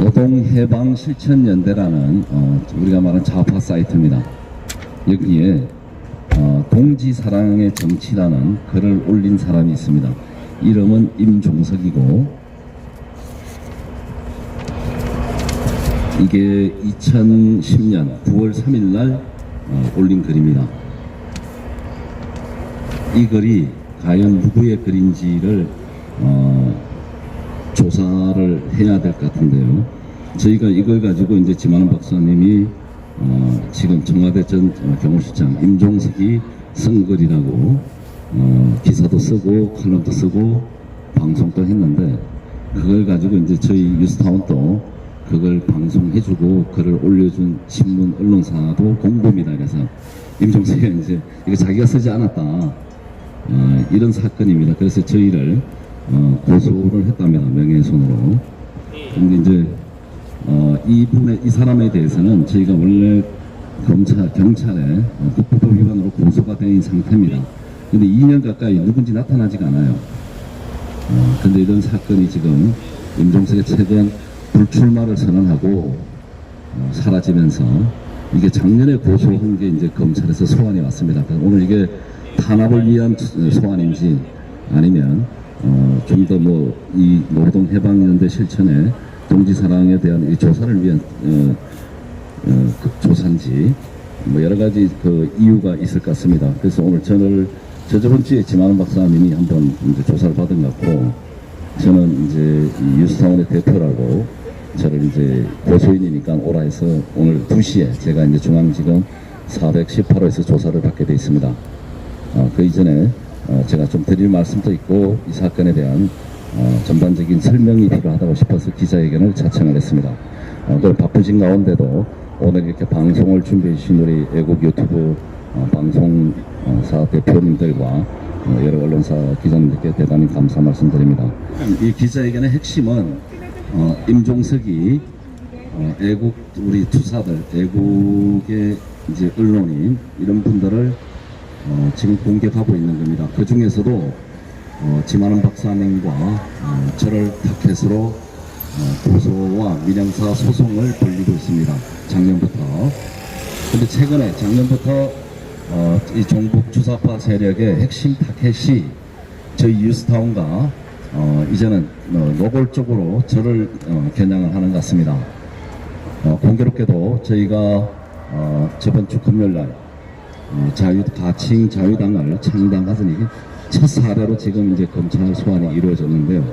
노동해방실천연대라는 우리가 말하는 좌파 사이트입니다. 여기에 동지사랑의 정치라는 글을 올린 사람이 있습니다. 이름은 임종석이고, 이게 2010년 9월 3일 날 올린 글입니다. 이 글이 과연 누구의 글인지를 조사를 해야 될 것 같은데요. 저희가 이걸 가지고 이제 지만원 박사님이 지금 청와대 전 경호실장 임종석이 쓴 글이라고 기사도 쓰고 칼럼도 쓰고 방송도 했는데, 그걸 가지고 이제 저희 뉴스타운도 그걸 방송해주고 글을 올려준 신문 언론사도 공범이다. 그래서 임종석이 이제 이거 자기가 쓰지 않았다, 이런 사건입니다. 그래서 저희를 고소를 했답니다. 명예훼손으로. 근데 이제 이 사람에 대해서는 저희가 원래 경찰에 국부법 위반으로 고소가 된 상태입니다. 근데 2년 가까이 누군지 나타나지가 않아요. 근데 이런 사건이 지금 임종석의 최근 불출마를 선언하고 사라지면서, 이게 작년에 고소한 게 이제 검찰에서 소환이 왔습니다. 오늘 이게 탄압을 위한 소환인지 아니면 좀 더 이 노동해방연대 실천에 동지사랑에 대한 이 조사를 위한 조사인지 여러 가지 그 이유가 있을 것 같습니다. 그래서 오늘 저번 주에 지만원 박사님이 한번 이제 조사를 받은 것 같고, 저는 이제 이 뉴스타운의 대표라고 저를 이제 고소인이니까 오라 해서 오늘 2시에 제가 이제 중앙지검 418호에서 조사를 받게 되어 있습니다. 그 이전에 제가 좀 드릴 말씀도 있고 이 사건에 대한 전반적인 설명이 필요하다고 싶어서 기자회견을 자청을 했습니다. 바쁘신 가운데도 오늘 이렇게 방송을 준비해 주신 우리 애국 유튜브 방송사 대표님들과 여러 언론사 기자님들께 대단히 감사 말씀드립니다. 이 기자회견의 핵심은 임종석이 애국 우리 투사들, 애국의 이제 언론인 이런 분들을 지금 공격하고 있는 겁니다. 그 중에서도 지만원 박사님과 저를 타켓으로 고소와 민형사 소송을 벌이고 있습니다. 작년부터. 근데 최근에 작년부터 이 종북 주사파 세력의 핵심 타켓이 저희 뉴스타운과 이제는 노골적으로 저를 겨냥을 하는 것 같습니다. 공교롭게도 저희가 저번 주 금요일날 가칭 자유당을 창당하더니 첫 사례로 지금 이제 검찰 소환이 이루어졌는데요.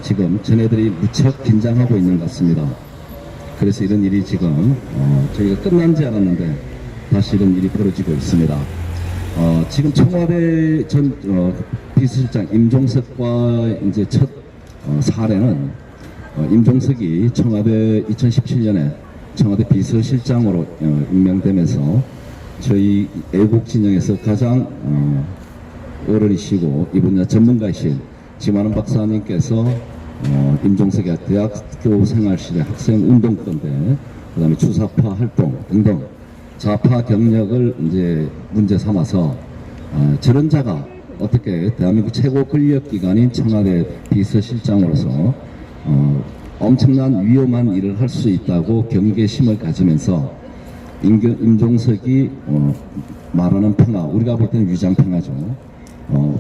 지금 전애들이 무척 긴장하고 있는 것 같습니다. 그래서 이런 일이 지금 저희가 끝난지 않았는데 다시 이런 일이 벌어지고 있습니다. 지금 청와대 전 비서실장 임종석과 이제 첫 사례는 임종석이 청와대 2017년에 청와대 비서실장으로 임명되면서 저희 애국 진영에서 가장 어른이시고 이 분야 전문가이신 지만원 박사님께서 임종석의 대학교 생활 시대 학생 운동권 때, 그 다음에 주사파 활동 등등 좌파 경력을 이제 문제 삼아서 저런 자가 어떻게 대한민국 최고 권력기관인 청와대 비서실장으로서 엄청난 위험한 일을 할 수 있다고 경계심을 가지면서 임종석이 말하는 평화, 우리가 볼 때는 위장평화죠.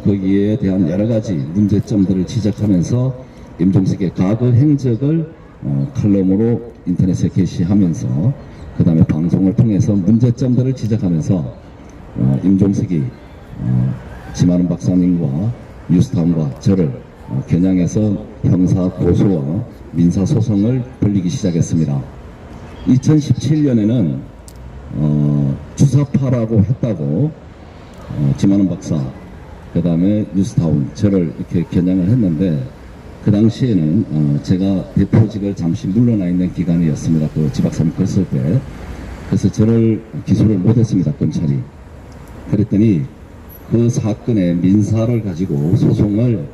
거기에 대한 여러 가지 문제점들을 지적하면서 임종석의 과거 행적을 칼럼으로 인터넷에 게시하면서 그 다음에 방송을 통해서 문제점들을 지적하면서 임종석이 지만원 박사님과 뉴스타운과 저를 겨냥해서 형사 고소와 민사 소송을 벌이기 시작했습니다. 2017년에는 주사파라고 했다고 지만원 박사, 그 다음에 뉴스타운 저를 이렇게 겨냥을 했는데, 그 당시에는 제가 대표직을 잠시 물러나 있는 기간이었습니다. 그 지박사님 글 쓸 때. 그래서 저를 기소를 못했습니다, 검찰이. 그랬더니 그 사건의 민사를 가지고 소송을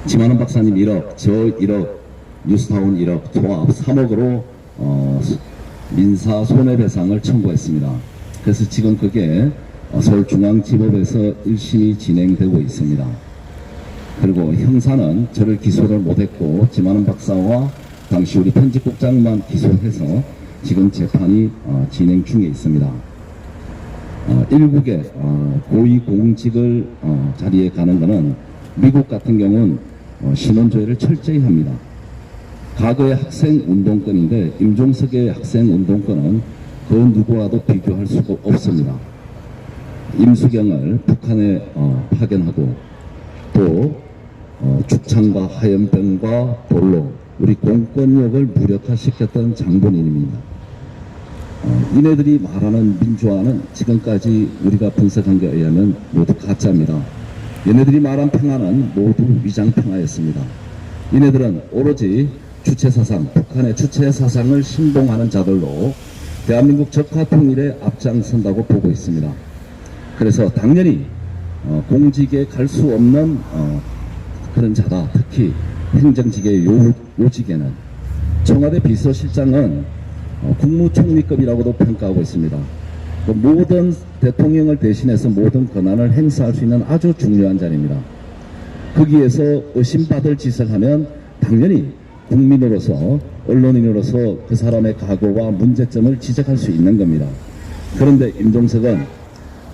지만원 박사님 1억, 저 1억, 뉴스타운 1억, 통합 3억으로 민사 손해배상을 청구했습니다. 그래서 지금 그게 서울중앙지법에서 1심이 진행되고 있습니다. 그리고 형사는 저를 기소를 못했고 지만은 박사와 당시 우리 편집국장만 기소해서 지금 재판이 진행 중에 있습니다. 일국의 고위공직을 자리에 가는 것은 미국 같은 경우는 신원조회를 철저히 합니다. 과거의 학생운동권인데 임종석의 학생운동권은 그 누구와도 비교할 수가 없습니다. 임수경을 북한에 파견하고 또 죽창과 하연병과 돌로 우리 공권력을 무력화시켰던 장본인입니다. 이네들이 말하는 민주화는 지금까지 우리가 분석한 것에 의하면 모두 가짜입니다. 얘네들이 말한 평화는 모두 위장평화였습니다. 이네들은 오로지 주체사상, 북한의 주체사상을 신봉하는 자들로 대한민국 적화통일에 앞장선다고 보고 있습니다. 그래서 당연히 공직에 갈 수 없는 그런 자다. 특히 행정직의 요직에는 청와대 비서실장은 국무총리급이라고도 평가하고 있습니다. 모든 대통령을 대신해서 모든 권한을 행사할 수 있는 아주 중요한 자리입니다. 거기에서 의심받을 짓을 하면 당연히 국민으로서 언론인으로서 그 사람의 각오와 문제점을 지적할 수 있는 겁니다. 그런데 임종석은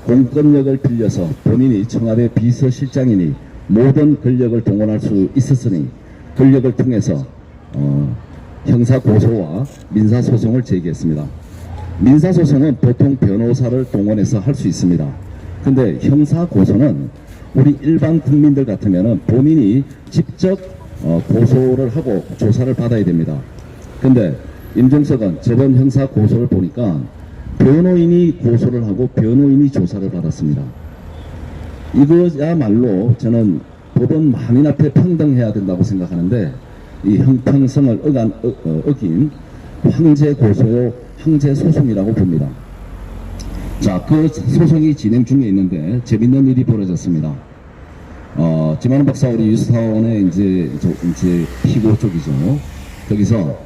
공권력을 빌려서 본인이 청와대 비서실장이니 모든 권력을 동원할 수 있었으니 권력을 통해서 형사고소와 민사소송을 제기했습니다. 민사소송은 보통 변호사를 동원해서 할 수 있습니다. 근데 형사고소는 우리 일반 국민들 같으면 본인이 직접 고소를 하고 조사를 받아야 됩니다. 근데 임종석은 저번 형사고소를 보니까 변호인이 고소를 하고 변호인이 조사를 받았습니다. 이거야말로 저는 법은 만인 앞에 평등해야 된다고 생각하는데 이 형평성을 어긴 황제 고소요, 황제 소송이라고 봅니다. 자, 그 소송이 진행 중에 있는데 재밌는 일이 벌어졌습니다. 지만은 박사 우리 유스타운의 이제 피고 쪽이죠. 거기서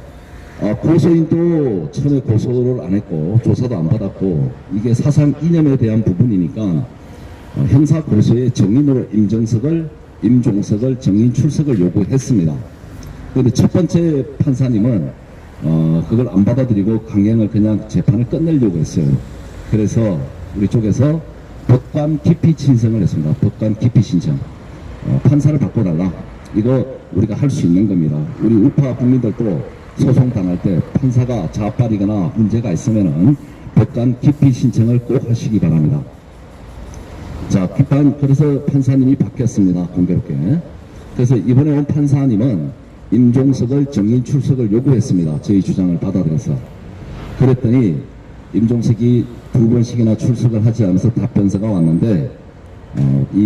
고소인도 처음에 고소를 안 했고 조사도 안 받았고 이게 사상 이념에 대한 부분이니까 형사 고소의 정인으로 임종석을 정인 출석을 요구했습니다. 그런데 첫 번째 판사님은 그걸 안 받아들이고 강행을 그냥 재판을 끝내려고 했어요. 그래서 우리 쪽에서 법관 기피 신청을 했습니다. 법관 기피 신청. 판사를 바꿔달라. 이거 우리가 할 수 있는 겁니다. 우리 우파 국민들도 소송 당할 때 판사가 자빨이거나 문제가 있으면은 법관 기피 신청을 꼭 하시기 바랍니다. 자, 그래서 판사님이 바뀌었습니다. 공교롭게. 그래서 이번에 온 판사님은 임종석을 정인 출석을 요구했습니다. 저희 주장을 받아들여서. 그랬더니 임종석이 2번씩이나 출석을 하지 않아서 답변서가 왔는데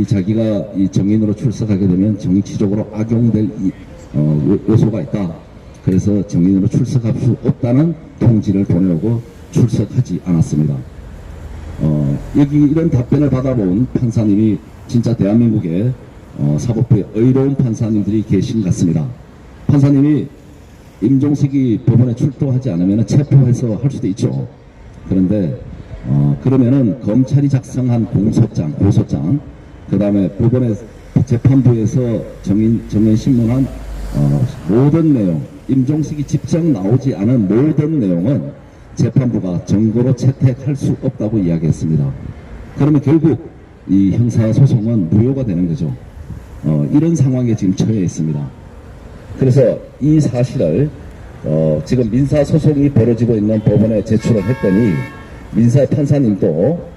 자기가 이 정인으로 출석하게 되면 정치적으로 악용될 요소가 있다. 그래서 정인으로 출석할 수 없다는 통지를 보내오고 출석하지 않았습니다. 여기 이런 답변을 받아본 판사님이 진짜 대한민국에 사법부에 의로운 판사님들이 계신 것 같습니다. 판사님이 임종석이 법원에 출두하지 않으면 체포해서 할 수도 있죠. 그런데 그러면은 검찰이 작성한 고소장, 그 다음에 법원의 재판부에서 정연 신문한 모든 내용, 임종석이 직접 나오지 않은 모든 내용은 재판부가 정거로 채택할 수 없다고 이야기했습니다. 그러면 결국 이 형사소송은 무효가 되는 거죠. 이런 상황에 지금 처해 있습니다. 그래서 이 사실을 지금 민사소송이 벌어지고 있는 법원에 제출을 했더니 민사 판사님도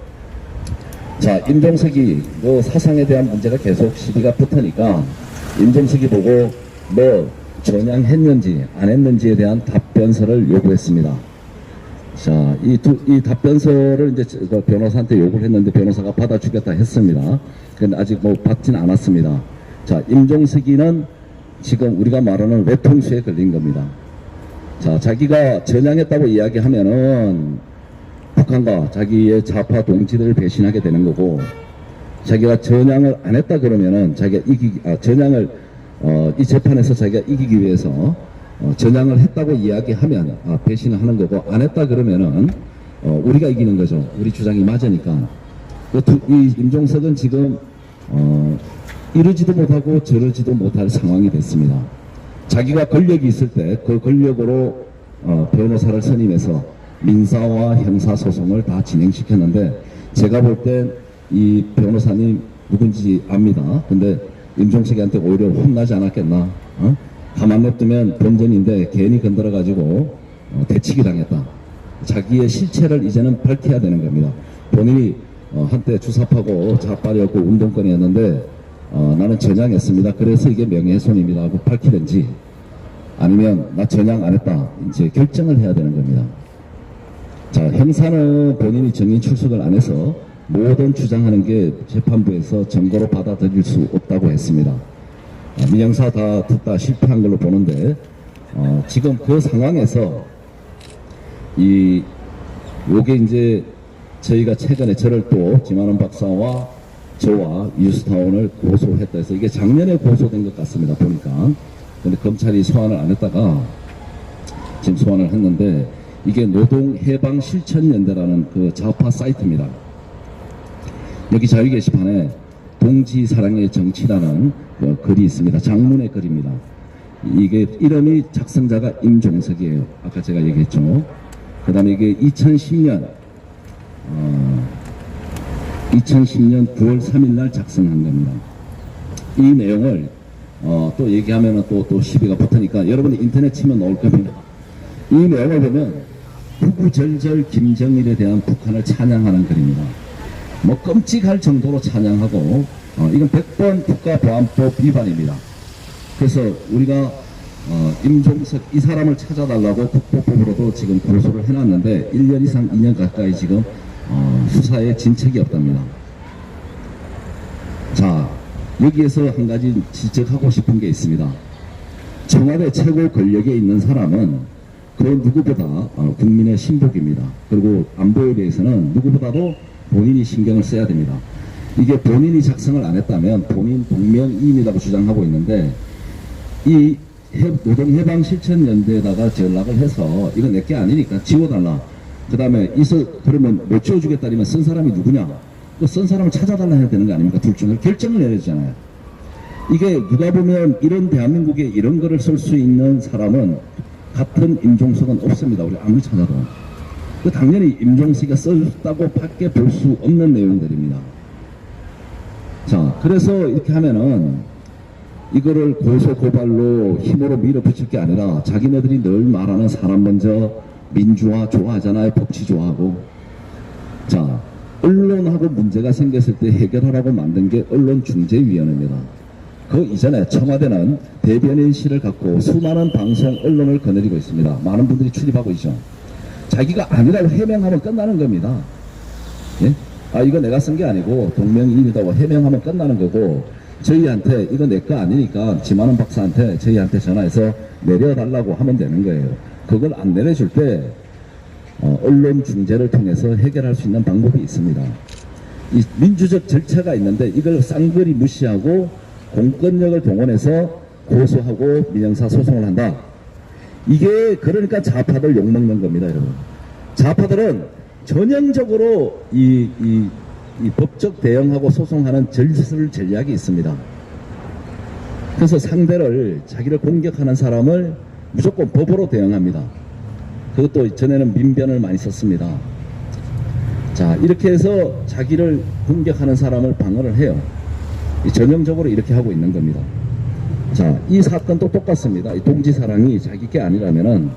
자, 임종석이 그 사상에 대한 문제가 계속 시비가 붙으니까 임종석이 보고 뭐 전향했는지 안 했는지에 대한 답변서를 요구했습니다. 자, 이 답변서를 이제 변호사한테 요구를 했는데 변호사가 받아주겠다 했습니다. 근데 아직 뭐 받진 않았습니다. 자, 임종석이는 지금 우리가 말하는 외통수에 걸린 겁니다. 자, 자기가 전향했다고 이야기하면은 북한과 자기의 좌파 동지들을 배신하게 되는 거고, 자기가 전향을 안 했다 그러면은 자기가 전향을 이 재판에서 자기가 이기기 위해서 전향을 했다고 이야기하면 배신을 하는 거고, 안 했다 그러면은 우리가 이기는 거죠. 우리 주장이 맞으니까. 이 임종석은 지금 이러지도 못하고 저러지도 못할 상황이 됐습니다. 자기가 권력이 있을 때 그 권력으로 변호사를 선임해서 민사와 형사 소송을 다 진행시켰는데, 제가 볼 땐 이 변호사님 누군지 압니다. 근데 임종석이한테 오히려 혼나지 않았겠나. 가만 냅두면 본전인데 괜히 건드려가지고 대치기 당했다. 자기의 실체를 이제는 밝혀야 되는 겁니다. 본인이 한때 주사파고 자빨이었고 운동권이었는데 나는 전향했습니다. 그래서 이게 명예훼손입니다 하고 밝히든지, 아니면 나 전향 안 했다 이제 결정을 해야 되는 겁니다. 자, 형사는 본인이 증인 출석을 안 해서 모든 주장하는 게 재판부에서 증거로 받아들일 수 없다고 했습니다. 민형사 다 듣다 실패한 걸로 보는데, 지금 그 상황에서 요게 이제 저희가 최근에 저를 또 김한원 박사와 저와 뉴스타운을 고소했다 해서, 이게 작년에 고소된 것 같습니다 보니까. 근데 검찰이 소환을 안 했다가 지금 소환을 했는데, 이게 노동해방실천연대라는 그 좌파 사이트입니다. 여기 자유 게시판에 동지 사랑의 정치라는 글이 있습니다. 장문의 글입니다. 이게 이름이 작성자가 임종석이에요. 아까 제가 얘기했죠. 그 다음에 이게 2010년 9월 3일 날 작성한 겁니다. 이 내용을 또 얘기하면 또 시비가 붙으니까 여러분이 인터넷 치면 나올 겁니다. 이 내용을 보면 구구절절 김정일에 대한 북한을 찬양하는 글입니다. 뭐 끔찍할 정도로 찬양하고, 이건 100번 국가보안법 위반입니다. 그래서 우리가 임종석 이 사람을 찾아달라고 국보법으로도 지금 고소를 해놨는데 1년 이상 2년 가까이 지금 수사에 진척이 없답니다. 자, 여기에서 한 가지 지적하고 싶은 게 있습니다. 청와대 최고 권력에 있는 사람은 그 누구보다 국민의 신복입니다. 그리고 안보에 대해서는 누구보다도 본인이 신경을 써야 됩니다. 이게 본인이 작성을 안 했다면 본인 동명이인이라고 주장하고 있는데, 이 노동해방실천연대에다가 전락을 해서 이거 내게 아니니까 지워달라. 그 다음에 그러면 못 지워주겠다면 쓴 사람이 누구냐? 그 쓴 사람을 찾아달라 해야 되는 거 아닙니까? 둘 중에 결정을 내야 되잖아요. 이게 누가 보면 이런 대한민국에 이런 거를 쓸 수 있는 사람은 같은 임종석은 없습니다. 우리 아무리 찾아도. 당연히 임종석이가 썼다고 밖에 볼 수 없는 내용들입니다. 자, 그래서 이렇게 하면은 이거를 고소 고발로 힘으로 밀어붙일 게 아니라, 자기네들이 늘 말하는 사람 먼저 민주화 좋아하잖아요. 법치 좋아하고. 자, 언론하고 문제가 생겼을 때 해결하라고 만든 게 언론중재위원회입니다. 그 이전에 청와대는 대변인실을 갖고 수많은 방송 언론을 거느리고 있습니다. 많은 분들이 출입하고 있죠. 자기가 아니라고 해명하면 끝나는 겁니다. 예? 이거 내가 쓴 게 아니고 동명이인이라고 해명하면 끝나는 거고, 저희한테 이거 내 거 아니니까 김한원 박사한테 저희한테 전화해서 내려달라고 하면 되는 거예요. 그걸 안 내려줄 때 언론 중재를 통해서 해결할 수 있는 방법이 있습니다. 이 민주적 절차가 있는데 이걸 쌍그리 무시하고 공권력을 동원해서 고소하고 민형사 소송을 한다. 이게 그러니까 좌파들 욕먹는 겁니다, 여러분. 좌파들은 전형적으로 이 법적 대응하고 소송하는 전략이 있습니다. 그래서 상대를, 자기를 공격하는 사람을 무조건 법으로 대응합니다. 그것도 전에는 민변을 많이 썼습니다. 자, 이렇게 해서 자기를 공격하는 사람을 방어를 해요. 전형적으로 이렇게 하고 있는 겁니다. 자, 이 사건도 똑같습니다. 이 동지사랑이 자기 게 아니라면은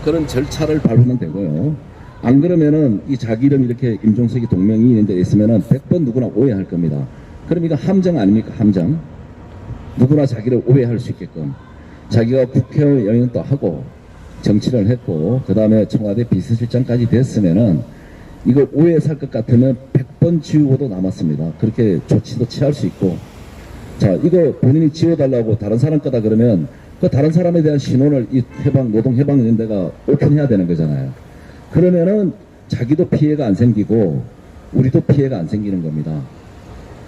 그런 절차를 밟으면 되고요. 안 그러면은 이 자기 이름 이렇게 임종석이 동명이인인데 있으면은 100번 누구나 오해할 겁니다. 그럼 이거 함정 아닙니까? 함정. 누구나 자기를 오해할 수 있게끔. 자기가 국회의원도 하고 정치를 했고 그 다음에 청와대 비서실장까지 됐으면은 이거 오해 살 것 같으면 100번 지우고도 남았습니다. 그렇게 조치도 취할 수 있고. 자, 이거 본인이 지워달라고 다른 사람 거다 그러면 그 다른 사람에 대한 신원을 이 노동해방연대가 오픈해야 되는 거잖아요. 그러면은 자기도 피해가 안 생기고 우리도 피해가 안 생기는 겁니다.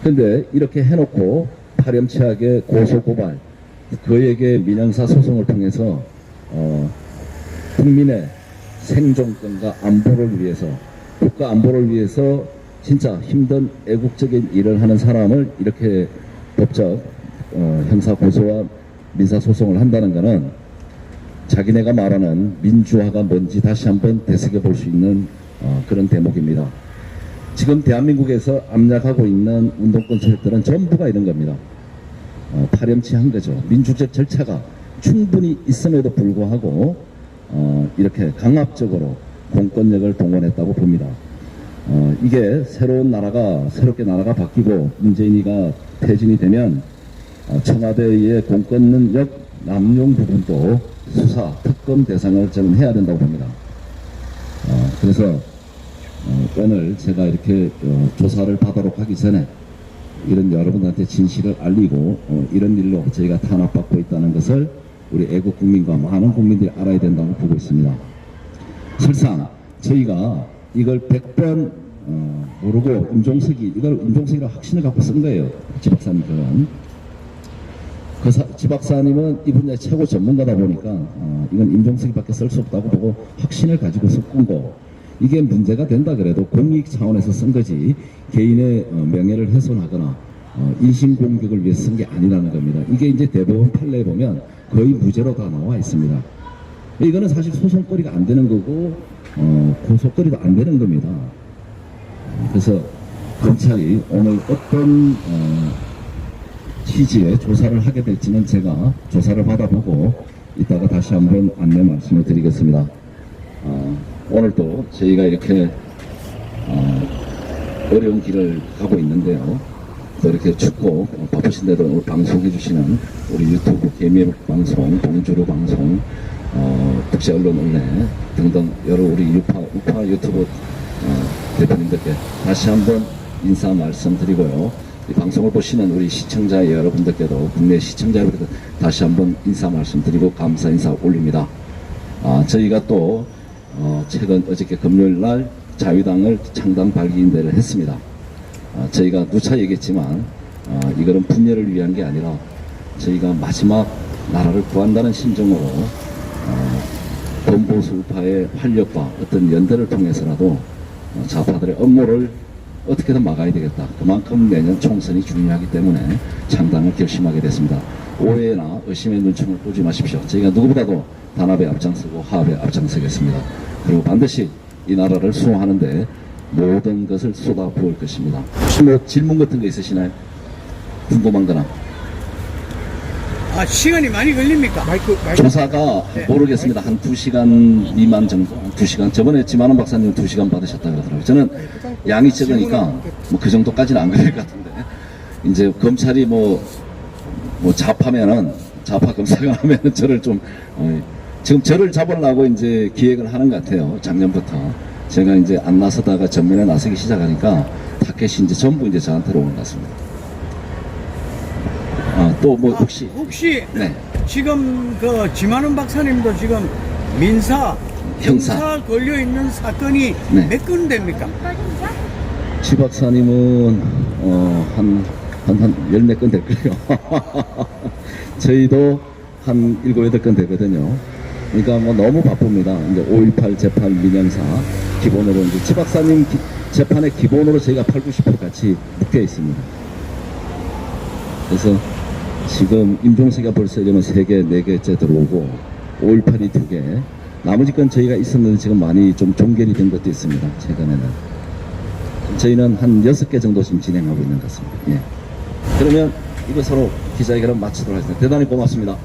근데 이렇게 해놓고 파렴치하게 고소고발, 그에게 민형사 소송을 통해서 국민의 생존권과 안보를 위해서, 국가 안보를 위해서 진짜 힘든 애국적인 일을 하는 사람을 이렇게 법적 형사 고소와 민사 소송을 한다는 것은 자기네가 말하는 민주화가 뭔지 다시 한번 되새겨 볼 수 있는 그런 대목입니다. 지금 대한민국에서 압력하고 있는 운동권 세력들은 전부가 이런 겁니다. 파렴치한 거죠. 민주적 절차가 충분히 있음에도 불구하고 이렇게 강압적으로 공권력을 동원했다고 봅니다. 이게 새롭게 나라가 바뀌고 문재인이가 퇴진이 되면 청와대의 공권 능력 남용 부분도 수사, 특검 대상을 저는 해야 된다고 봅니다. 그래서 오늘 제가 이렇게 조사를 받도록 하기 전에 이런 여러분한테 진실을 알리고 이런 일로 저희가 탄압받고 있다는 것을 우리 애국 국민과 많은 국민들이 알아야 된다고 보고 있습니다. 설상 저희가 이걸 100번 모르고 임종석이라고 확신을 갖고 쓴 거예요. 지 박사님은. 지 박사님은 이 분야의 최고 전문가다 보니까 이건 임종석이밖에 쓸 수 없다고 보고 확신을 가지고 섞은 거. 이게 문제가 된다 그래도 공익 차원에서 쓴 거지 개인의 명예를 훼손하거나 인신공격을 위해 쓴 게 아니라는 겁니다. 이게 이제 대법원 판례에 보면 거의 무죄로 다 나와 있습니다. 이거는 사실 소송거리가 안 되는 거고 고소거리도 안 되는 겁니다. 그래서 검찰이 오늘 어떤 취지의 조사를 하게 될지는 제가 조사를 받아보고 이따가 다시 한번 안내 말씀을 드리겠습니다. 오늘도 저희가 이렇게 어려운 길을 가고 있는데요. 또 이렇게 춥고 바쁘신데도 오늘 방송해 주시는 우리 유튜브 개미 방송, 동주루 방송, 특시 언론 원래 등등 여러 우리 우파 유튜브 대표님들께 다시 한번 인사 말씀드리고요. 이 방송을 보시는 우리 시청자 여러분들께도 국내 시청자 여러분들께 다시 한번 인사 말씀드리고 감사 인사 올립니다. 저희가 또 최근 어저께 금요일날 자유당을 창당 발기인대를 했습니다. 저희가 누차 얘기했지만 이거는 분열을 위한 게 아니라 저희가 마지막 나라를 구한다는 심정으로 범보수 우파의 활력과 어떤 연대를 통해서라도 좌파들의 업무를 어떻게든 막아야 되겠다. 그만큼 내년 총선이 중요하기 때문에 창당을 결심하게 됐습니다. 오해나 의심의 눈총을 보지 마십시오. 저희가 누구보다도 단합에 앞장서고 화합에 앞장서겠습니다. 그리고 반드시 이 나라를 수호하는데 모든 것을 쏟아부을 것입니다. 혹시 뭐 질문 같은 거 있으시나요? 궁금한 거나? 시간이 많이 걸립니까? 조사가 네. 모르겠습니다. 한 2시간 미만 정도? 2시간. 저번에 지만원 박사님 2시간 받으셨다고 그러더라고요. 저는 양이 적으니까 뭐 그 정도까지는 안 걸릴 것 같은데. 이제 검찰이 뭐 잡하면은, 잡하 검사가 하면은 저를 좀, 지금 저를 잡으려고 이제 기획을 하는 것 같아요. 작년부터. 제가 이제 안 나서다가 전면에 나서기 시작하니까 타켓이 이제 전부 이제 저한테로 오는 것 같습니다. 또 뭐 혹시 네. 지금 그 지만원 박사님도 지금 민사, 형사 걸려 있는 사건이 네. 몇 건 됩니까? 지 박사님은 한 14건 될 거예요. 저희도 한 7, 8건 되거든요. 그러니까 뭐 너무 바쁩니다. 이제 5.18 재판 민영사 기본으로 이제 지 박사님 재판의 기본으로 저희가 8, 90% 같이 묶여 있습니다. 그래서 지금 임종석이가 벌써 이러면 3개, 4개째 들어오고 5.18이 2개, 나머지 건 저희가 있었는데 지금 많이 좀 종결이 된 것도 있습니다. 최근에는 저희는 한 6개 정도 지금 진행하고 있는 것 같습니다. 예. 그러면 이거 서로 기자회견을 마치도록 하겠습니다. 대단히 고맙습니다.